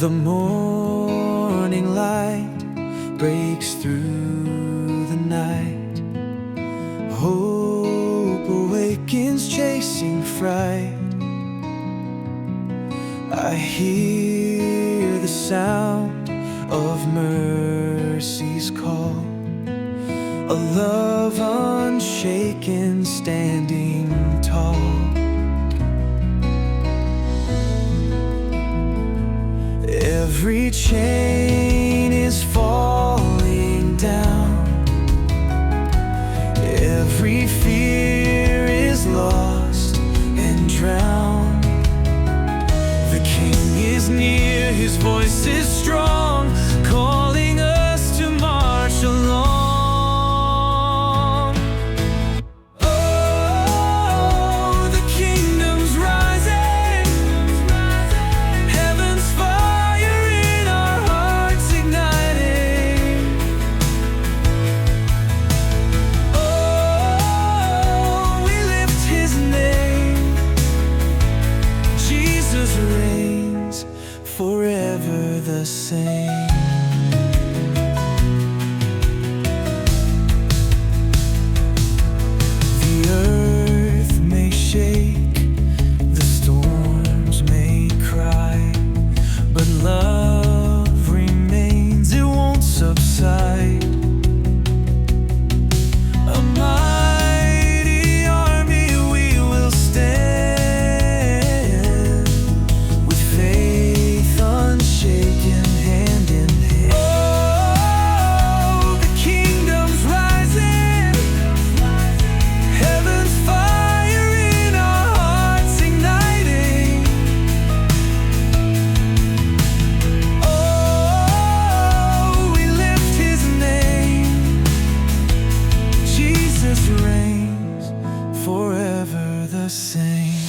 The morning light breaks through the night. Hope awakens chasing fright. I hear the sound of mercy's call, a love unshaken standing tall. Every chain is falling down, every fear is lost and drowned. The King is near, His voice is strong, calling us to march along. Oh, the kingdom's rising, heaven's fire in our hearts igniting. Oh, we lift His name. Jesus reigns, forever the same. The earth may shake, the storms may cry, but love remains, it won't subside. A mighty army we will stand, with faith unshaken, hand in hand. Oh, the kingdom's rising, heaven's fire in our hearts igniting. Oh, we lift His name. Jesus reigns, forever the same.